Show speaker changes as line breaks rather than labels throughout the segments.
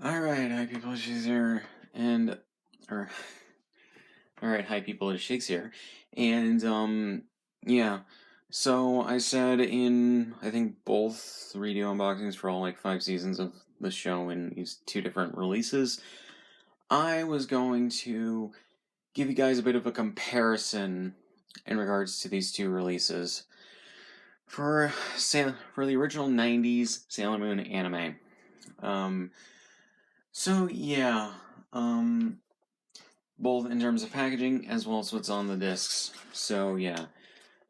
Alright, hi people, Scsigs here, or, alright, hi people, it's Scsigs here, yeah, so I said in, I think, both radio unboxings for all, 5 seasons of the show in these 2 different releases, I was going to give you guys a bit of a comparison in regards to these 2 releases for the original 90s Sailor Moon anime. So yeah, both in terms of packaging as well as what's on the discs. So yeah,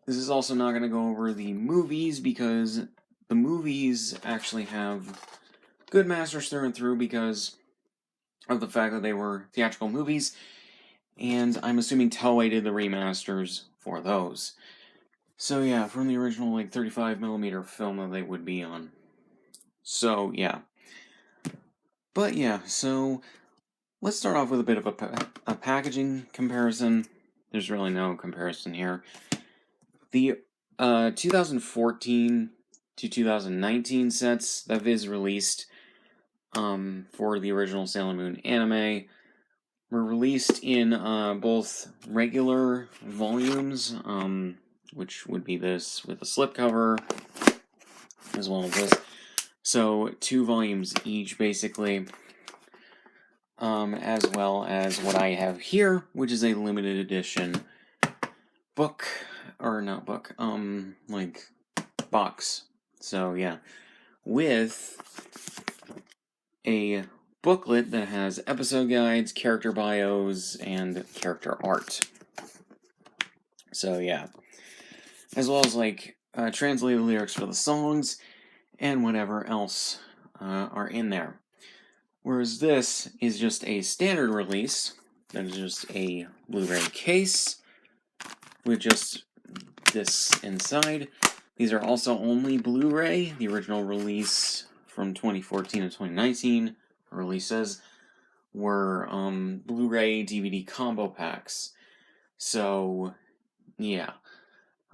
this is also not going to go over the movies because the movies actually have good masters through and through because of the fact that they were theatrical movies, and I'm assuming Toei did the remasters for those. So yeah, from the original 35mm film that they would be on. So yeah. But yeah, so let's start off with a bit of a packaging comparison. There's really no comparison here. The 2014 to 2019 sets that Viz released for the original Sailor Moon anime were released in both regular volumes, which would be this with a slipcover, as well as this. So 2 volumes each, basically. As well as what I have here, which is a limited edition book, or not book, box. So yeah, with a booklet that has episode guides, character bios, and character art. So yeah, as well as translated lyrics for the songs and whatever else are in there. Whereas this is just a standard release, that is just a Blu-ray case with just this inside. These are also only Blu-ray. The original release from 2014 to 2019 releases were Blu-ray DVD combo packs. So, yeah.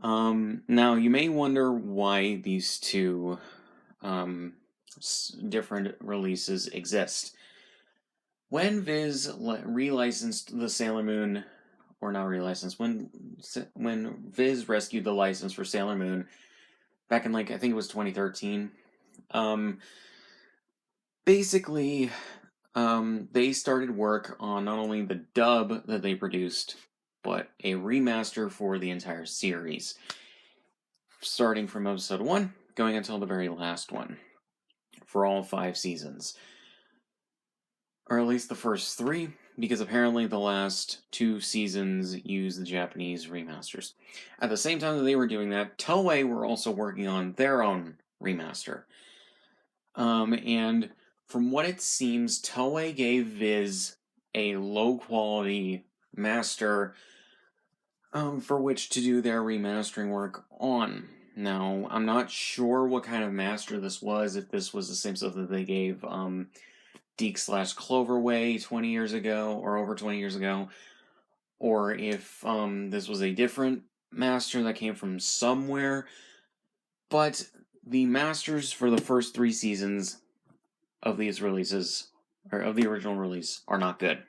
Now, you may wonder why these 2 different releases exist. When Viz relicensed the Sailor Moon, or not relicensed, when Viz rescued the license for Sailor Moon back in I think it was 2013, basically, they started work on not only the dub that they produced, but a remaster for the entire series, starting from episode 1, going until the very last one, for all 5 seasons. Or at least the first 3, because apparently the last 2 seasons used the Japanese remasters. At the same time that they were doing that, Toei were also working on their own remaster. And from what it seems, Toei gave Viz a low-quality master for which to do their remastering work on. Now, I'm not sure what kind of master this was, if this was the same stuff that they gave Deke/Cloverway 20 years ago, or over 20 years ago, or if this was a different master that came from somewhere. But the masters for the first 3 seasons of these releases, or of the original release, are not good.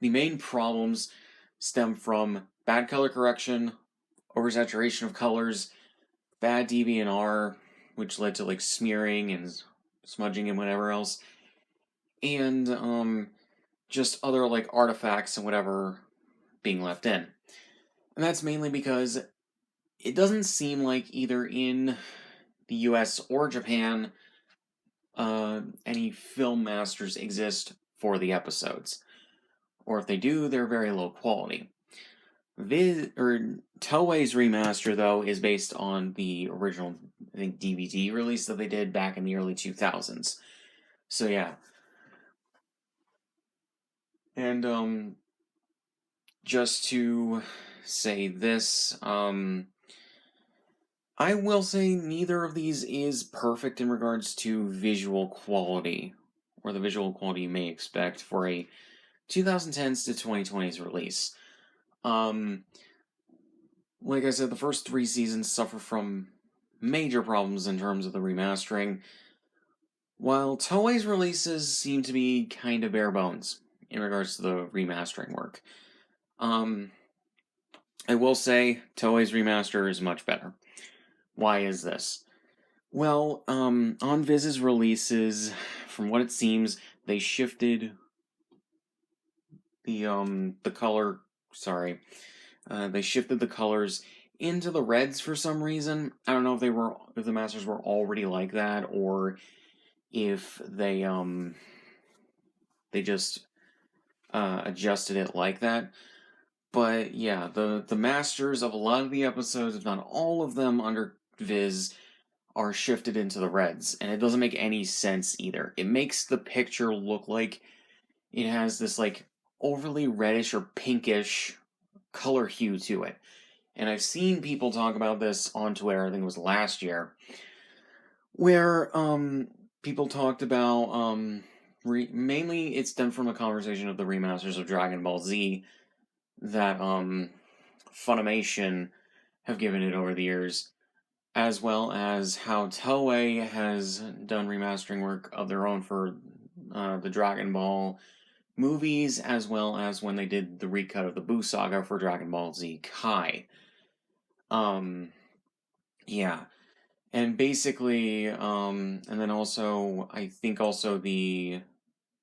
The main problems stem from bad color correction, oversaturation of colors, bad DB&R, which led to smearing and smudging and whatever else, and just other artifacts and whatever being left in. And that's mainly because it doesn't seem like either in the US or Japan any film masters exist for the episodes. Or if they do, they're very low quality. Toei's remaster, though, is based on the original, I think, DVD release that they did back in the early 2000s. So yeah. And just to say this, I will say neither of these is perfect in regards to visual quality, or the visual quality you may expect for a 2010s to 2020s release. Like I said, the first 3 seasons suffer from major problems in terms of the remastering, While Toei's releases seem to be kind of bare bones in regards to the remastering work, I will say Toei's remaster is much better. Why is this? Well, on Viz's releases, from what it seems, they shifted the color. Sorry, they shifted the colors into the reds for some reason. I don't know if the masters were already like that, or if they just adjusted it like that. But yeah, the masters of a lot of the episodes, if not all of them under Viz, are shifted into the reds, and it doesn't make any sense either. It makes the picture look like it has this like overly reddish or pinkish color hue to it. And I've seen people talk about this on Twitter, I think it was last year, where people talked about mainly it stemmed from a conversation of the remasters of Dragon Ball Z that Funimation have given it over the years, as well as how Toei has done remastering work of their own for the Dragon Ball movies, as well as when they did the recut of the Buu Saga for Dragon Ball Z Kai. Yeah. And basically, and then also, I think also the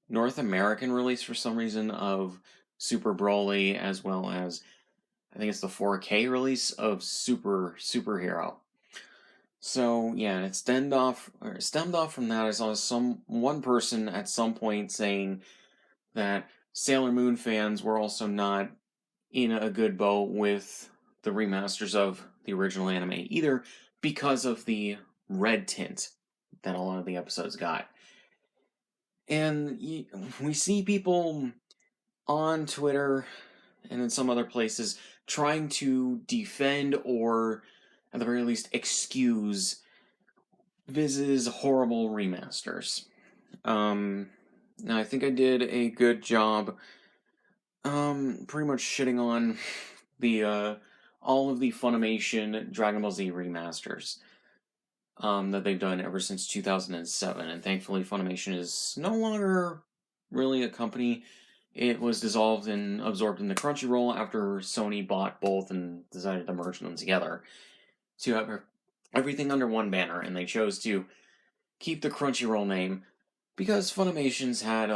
North American release for some reason of Super Broly, as well as I think it's the 4K release of Superhero. So yeah, it stemmed off from that. I saw one person at some point saying that Sailor Moon fans were also not in a good boat with the remasters of the original anime either, because of the red tint that a lot of the episodes got. And we see people on Twitter and in some other places trying to defend or, at the very least, excuse Viz's horrible remasters. Now I think I did a good job, pretty much shitting on the all of the Funimation Dragon Ball Z remasters that they've done ever since 2007, and thankfully Funimation is no longer really a company. It was dissolved and absorbed into Crunchyroll after Sony bought both and decided to merge them together to have everything under one banner, and they chose to keep the Crunchyroll name because Funimation's had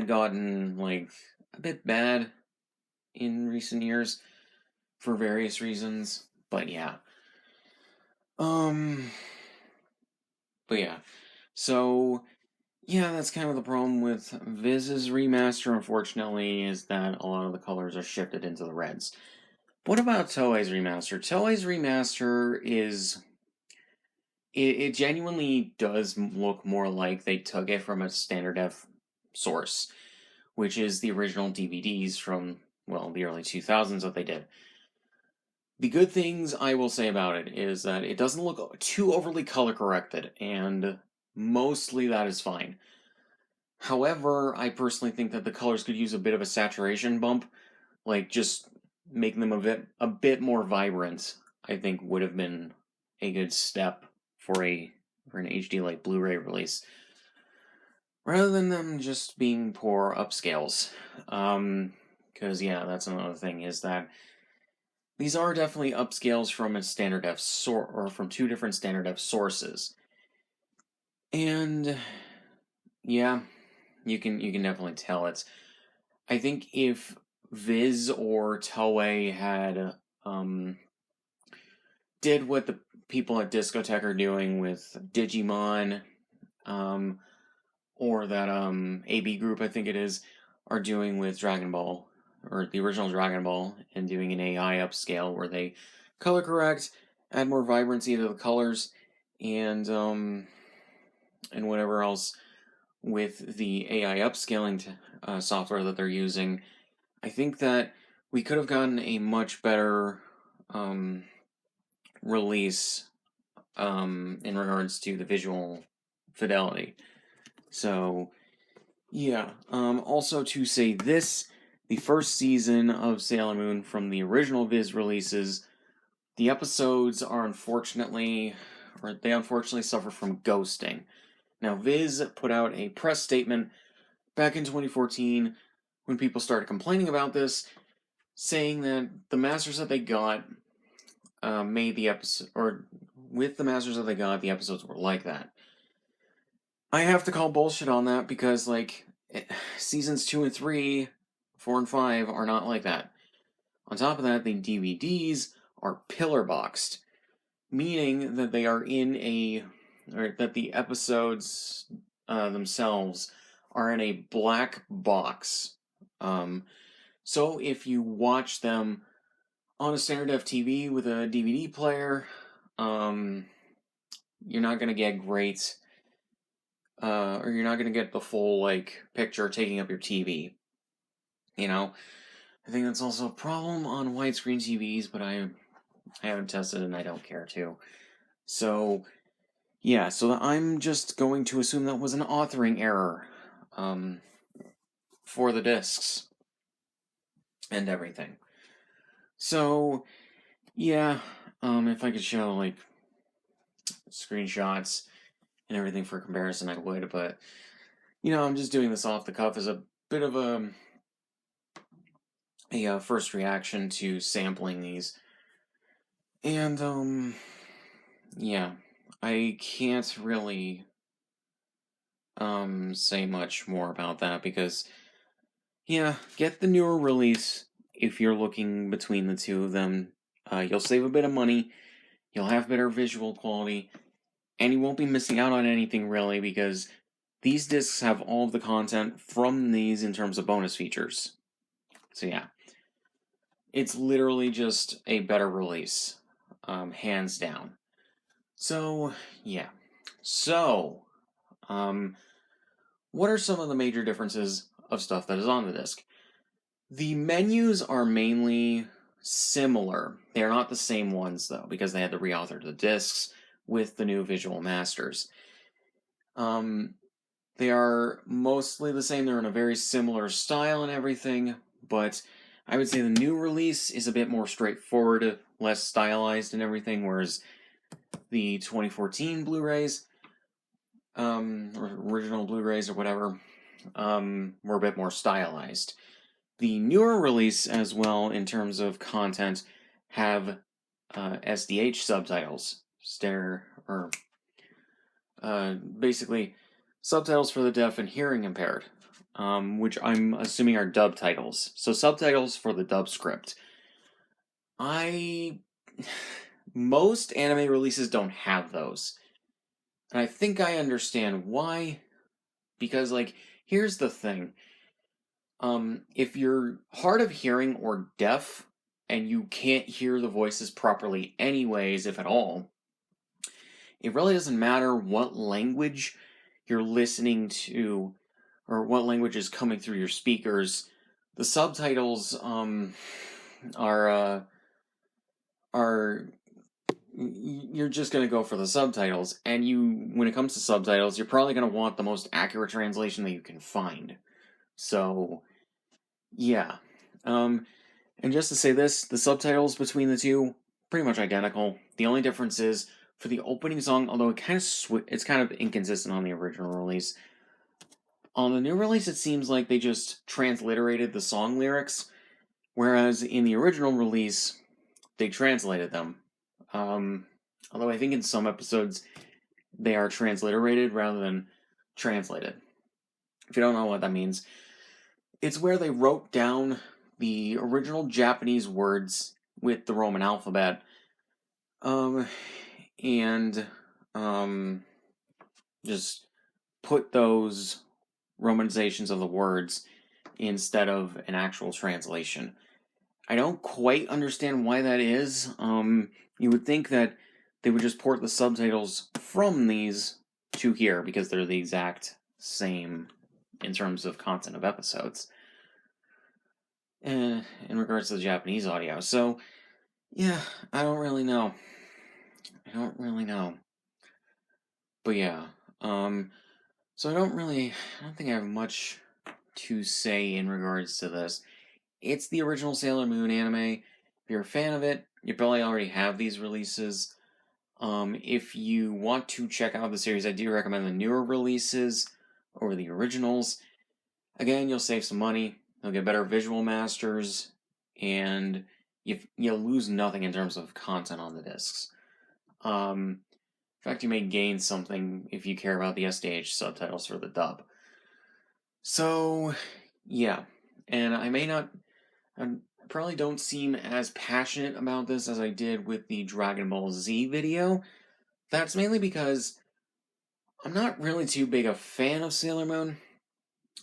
gotten like a bit bad in recent years for various reasons. But yeah. But yeah. So yeah, that's kind of the problem with Viz's remaster, unfortunately, is that a lot of the colors are shifted into the reds. What about Toei's remaster? Toei's remaster is it genuinely does look more like they took it from a standard def source, which is the original DVDs from, well, the early 2000s that they did. The good things I will say about it is that it doesn't look too overly color corrected, and mostly that is fine. However, I personally think that the colors could use a bit of a saturation bump, like just making them a bit more vibrant. I think would have been a good step for an HD like Blu-ray release, rather than them just being poor upscales. Because yeah, that's another thing is that these are definitely upscales from a standard def or from two different standard def sources, and yeah, you can definitely tell it's. I think if Viz or Toei had did what the people at Discotech are doing with Digimon, or that AB Group, I think it is, are doing with Dragon Ball, or the original Dragon Ball, and doing an AI upscale where they color correct, add more vibrancy to the colors, and whatever else with the AI upscaling software that they're using. I think that we could have gotten a much better release in regards to the visual fidelity. So, yeah. Also, to say this, the first season of Sailor Moon from the original Viz releases, the episodes are unfortunately or they unfortunately suffer from ghosting. Now, Viz put out a press statement back in 2014 when people started complaining about this, saying that the masters that they got made the episode, or with the masters that they got, the episodes were like that. I have to call bullshit on that because, like, seasons 2 and 3, 4 and 5 are not like that. On top of that, the DVDs are pillar boxed, meaning that they are or that the episodes themselves are in a black box. So if you watch them on a standard FTV with a DVD player, you're not going to get great, or you're not going to get the full, like, picture taking up your TV. You know? I think that's also a problem on widescreen TVs, but I haven't tested and I don't care to. So, yeah, so I'm just going to assume that was an authoring error for the discs and everything. So, yeah, if I could show, like, screenshots and everything for comparison, I would, but, I'm just doing this off the cuff as a bit of a first reaction to sampling these. And, yeah, I can't really say much more about that because, yeah, get the newer release if you're looking between the two of them. You'll save a bit of money, you'll have better visual quality, and you won't be missing out on anything really because these discs have all of the content from these in terms of bonus features. So yeah, it's literally just a better release, hands down. So yeah, what are some of the major differences of stuff that is on the disc? The menus are mainly similar. They are not the same ones, though, because they had to reauthor the discs with the new visual masters. They are mostly the same. They're in a very similar style and everything, but I would say the new release is a bit more straightforward, less stylized and everything, whereas the 2014 Blu-rays, or original Blu-rays or whatever, were a bit more stylized. The newer release as well, in terms of content, have SDH subtitles. Basically subtitles for the deaf and hearing impaired, which I'm assuming are dub titles. So subtitles for the dub script. Most anime releases don't have those. And I think I understand why. Because, like, here's the thing. If you're hard of hearing or deaf, and you can't hear the voices properly anyways, if at all, it really doesn't matter what language you're listening to, or what language is coming through your speakers. The subtitles, are you're just going to go for the subtitles, and when it comes to subtitles, you're probably going to want the most accurate translation that you can find. So, yeah. And just to say this, the subtitles between the two, pretty much identical. The only difference is, for the opening song, although it's kind of inconsistent on the original release, on the new release it seems like they just transliterated the song lyrics, whereas in the original release, they translated them. Although I think in some episodes they are transliterated rather than translated. If you don't know what that means, it's where they wrote down the original Japanese words with the Roman alphabet, and just put those romanizations of the words instead of an actual translation. I don't quite understand why that is. You would think that they would just port the subtitles from these to here because they're the exact same in terms of content of episodes. In regards to the Japanese audio. So, yeah, I don't really know. But yeah, so I don't think I have much to say in regards to this. It's the original Sailor Moon anime. If you're a fan of it, you probably already have these releases. If you want to check out the series, I do recommend the newer releases over the originals. Again, you'll save some money, you'll get better visual masters, and you'll lose nothing in terms of content on the discs. In fact, you may gain something if you care about the SDH subtitles for the dub. So, yeah, and I probably don't seem as passionate about this as I did with the Dragon Ball Z video. That's mainly because I'm not really too big a fan of Sailor Moon.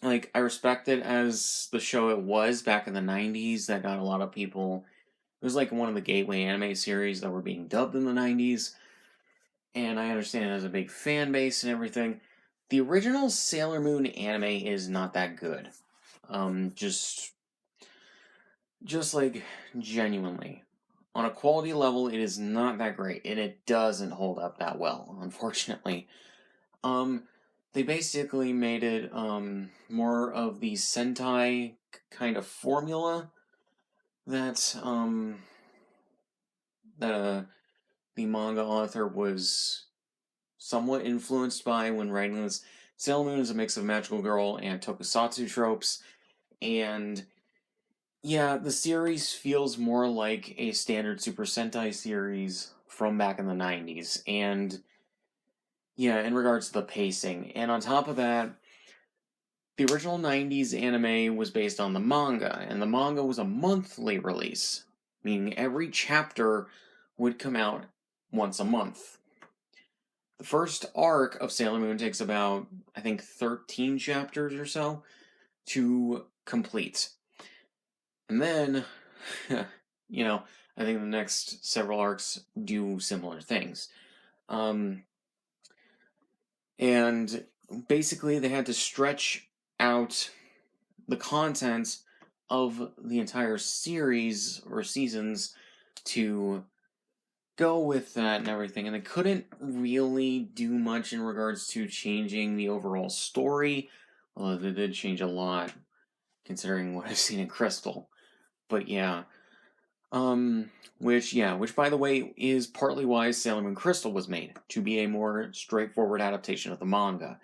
Like, I respect it as the show it was back in the 90s that got a lot of people. It was like one of the gateway anime series that were being dubbed in the 90s, and I understand it has a big fan base and everything. The original Sailor Moon anime is not that good. Just like genuinely. On a quality level, it is not that great, and it doesn't hold up that well, unfortunately. They basically made it more of the Sentai kind of formula that the manga author was somewhat influenced by when writing this. Sailor Moon is a mix of magical girl and tokusatsu tropes, and yeah, the series feels more like a standard Super Sentai series from back in the 90s, and yeah, in regards to the pacing. And on top of that, the original 90s anime was based on the manga, and the manga was a monthly release, meaning every chapter would come out once a month. The first arc of Sailor Moon takes about, I think, 13 chapters or so to complete. And then, I think the next several arcs do similar things. And basically, they had to stretch out the content of the entire series or seasons to go with that and everything, and they couldn't really do much in regards to changing the overall story, although they did change a lot considering what I've seen in Crystal. But yeah, which by the way is partly why Sailor Moon Crystal was made, to be a more straightforward adaptation of the manga.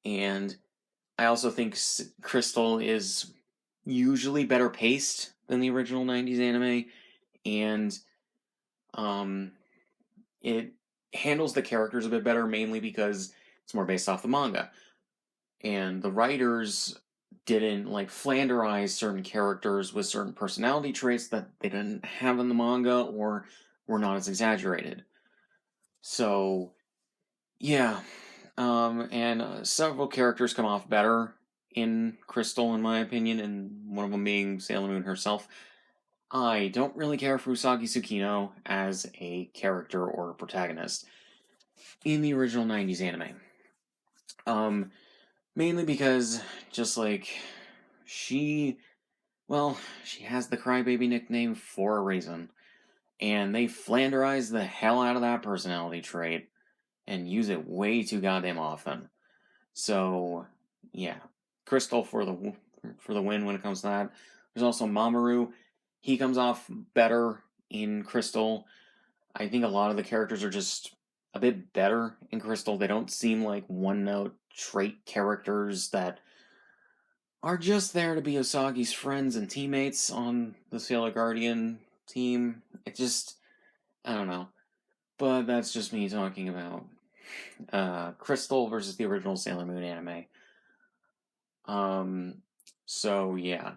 And I also think Crystal is usually better paced than the original 90s anime, and it handles the characters a bit better, mainly because it's more based off the manga. And the writers didn't like Flanderize certain characters with certain personality traits that they didn't have in the manga or were not as exaggerated. So, yeah. And several characters come off better in Crystal, in my opinion, and one of them being Sailor Moon herself. I don't really care for Usagi Tsukino as a character or protagonist in the original 90s anime. Mainly because, just like, she has the crybaby nickname for a reason, and they Flanderize the hell out of that personality trait and use it way too goddamn often. So, yeah, Crystal for the win when it comes to that. There's also Mamoru. He comes off better in Crystal. I think a lot of the characters are just a bit better in Crystal. They don't seem like one-note trait characters that are just there to be Usagi's friends and teammates on the Sailor Guardian team. I don't know. But that's just me talking about Crystal versus the original Sailor Moon anime. So yeah.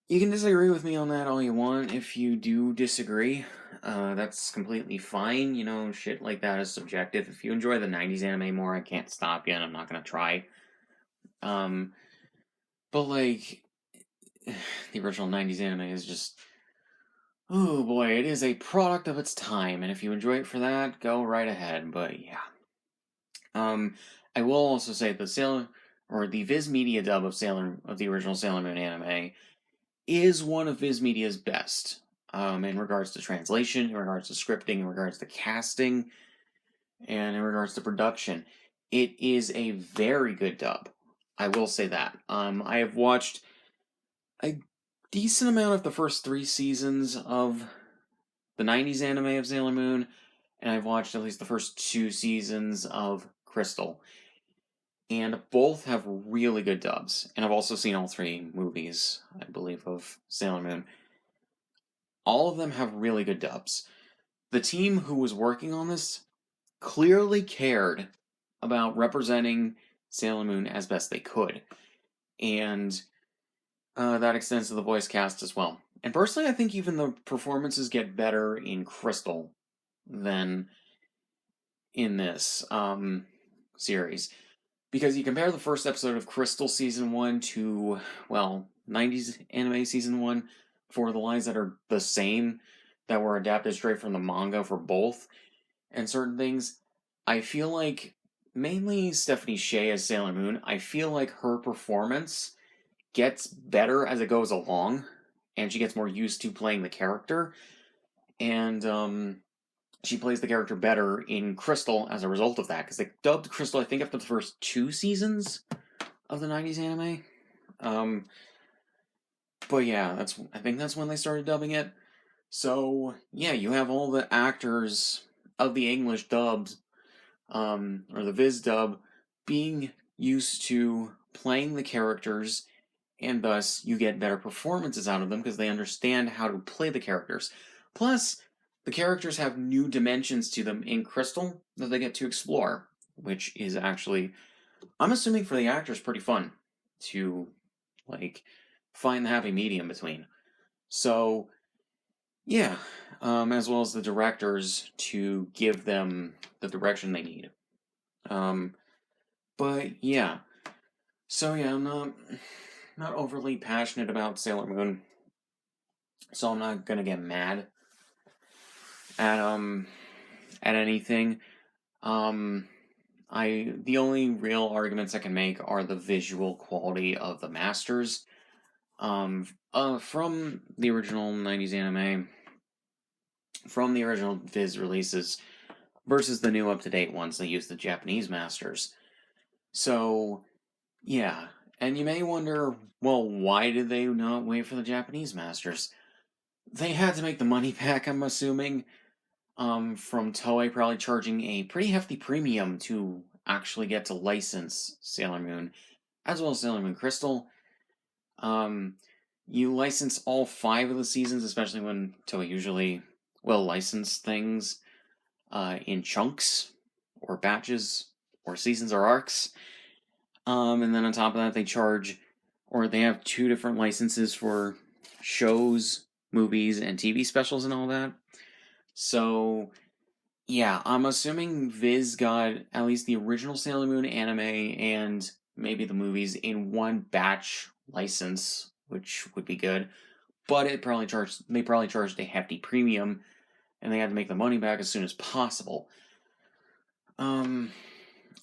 You can disagree with me on that all you want. If you do disagree, that's completely fine. Shit like that is subjective. If you enjoy the 90s anime more, I can't stop you, and I'm not gonna try. But like, the original 90s anime is just, oh boy, it is a product of its time, and if you enjoy it for that, go right ahead. But yeah. I will also say the Viz Media dub of the original Sailor Moon anime is one of Viz Media's best. In regards to translation, in regards to scripting, in regards to casting, and in regards to production. It is a very good dub. I will say that. I have watched a decent amount of the first 3 seasons of the 90s anime of Sailor Moon, and I've watched at least the first 2 seasons of Crystal, and both have really good dubs. And I've also seen all 3 movies, I believe, of Sailor Moon. All of them have really good dubs. The team who was working on this clearly cared about representing Sailor Moon as best they could, and that extends to the voice cast as well. And personally, I think even the performances get better in Crystal than in this series. Because you compare the first episode of Crystal Season 1 to, well, 90s anime Season 1, for the lines that are the same, that were adapted straight from the manga for both, and certain things, I feel like, mainly Stephanie Sheh as Sailor Moon, I feel like her performance gets better as it goes along, and she gets more used to playing the character, and she plays the character better in Crystal as a result of that, because they dubbed Crystal, I think, after the first 2 seasons of the 90s anime. But yeah, I think that's when they started dubbing it. So yeah, you have all the actors of the English dubs, or the Viz dub, being used to playing the characters, and thus you get better performances out of them because they understand how to play the characters. Plus, the characters have new dimensions to them in Crystal that they get to explore, which is actually, I'm assuming for the actors, pretty fun to, like, find the happy medium between. So, yeah, as well as the directors to give them the direction they need. But yeah, so yeah, I'm not overly passionate about Sailor Moon, so I'm not gonna get mad at anything. The only real arguments I can make are the visual quality of the masters, from the original 90s anime, from the original Viz releases, versus the new up-to-date ones that use the Japanese masters. So, yeah, and you may wonder, well, why did they not wait for the Japanese masters? They had to make the money back, I'm assuming, from Toei probably charging a pretty hefty premium to actually get to license Sailor Moon, as well as Sailor Moon Crystal. You license all 5 of the seasons, especially when Toei usually will license things in chunks, or batches, or seasons, or arcs. And then on top of that, they have 2 different licenses for shows, movies, and TV specials and all that. So, yeah, I'm assuming Viz got at least the original Sailor Moon anime and maybe the movies in one batch license, which would be good. But they probably charged a hefty premium, and they had to make the money back as soon as possible. And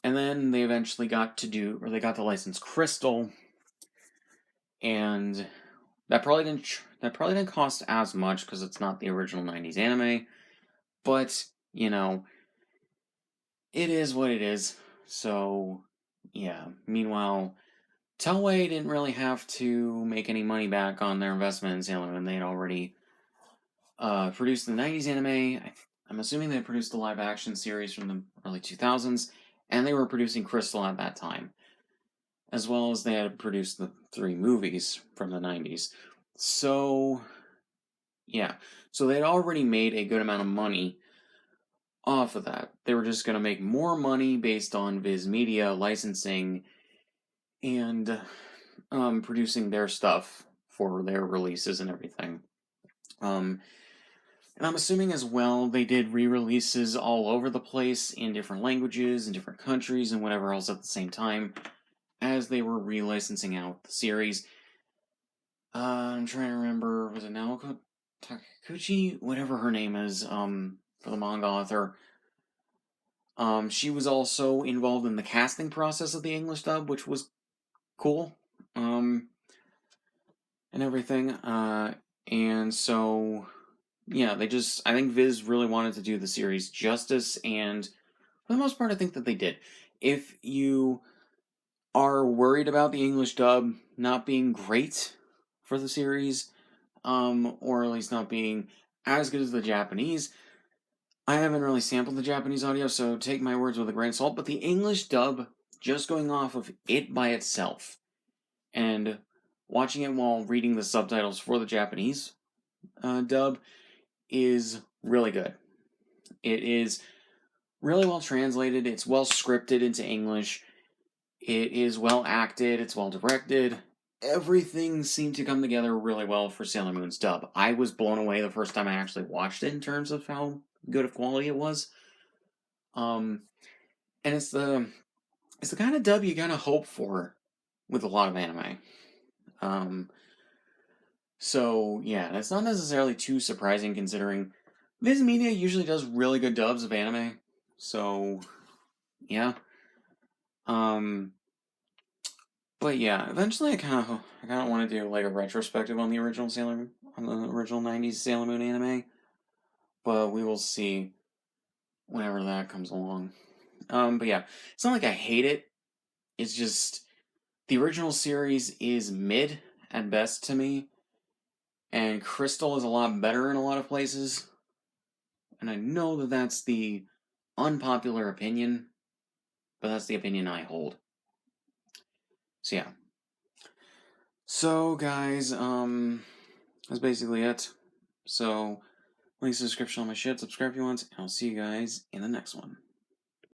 then they eventually got to license Crystal, and that probably didn't cost as much because it's not the original 90s anime, but you know, it is what it is. So, yeah. Meanwhile, Toei didn't really have to make any money back on their investment in Sailor Moon. They had already produced the 90s anime. I'm assuming they produced the live action series from the early 2000s, and they were producing Crystal at that time, as well as they had produced the 3 movies from the 90s. So, yeah. So they'd already made a good amount of money off of that. They were just going to make more money based on Viz Media licensing and producing their stuff for their releases and everything. And I'm assuming as well they did re-releases all over the place in different languages, in different countries, and whatever else at the same time as they were re-licensing out the series. I'm trying to remember, was it Naoko Takekuchi? Whatever her name is, for the manga author. She was also involved in the casting process of the English dub, which was cool. And everything. And so, yeah, I think Viz really wanted to do the series justice, and for the most part, I think that they did. If you are worried about the English dub not being great for the series, or at least not being as good as the Japanese, I haven't really sampled the Japanese audio, so take my words with a grain of salt, but the English dub, just going off of it by itself, and watching it while reading the subtitles for the Japanese dub, is really good. It is really well translated, it's well scripted into English, it is well acted, it's well directed. Everything seemed to come together really well for Sailor Moon's dub. I was blown away the first time I actually watched it in terms of how good of quality it was. And it's the kind of dub you gotta hope for with a lot of anime. So yeah, that's not necessarily too surprising considering Viz Media usually does really good dubs of anime. So yeah. But yeah, eventually I kind of want to do like a retrospective on the original '90s Sailor Moon anime. But we will see whenever that comes along. But yeah, it's not like I hate it. It's just the original series is mid at best to me, and Crystal is a lot better in a lot of places. And I know that that's the unpopular opinion, but that's the opinion I hold. So yeah. So guys, that's basically it. So links in the description on my shit. Subscribe if you want, and I'll see you guys in the next one.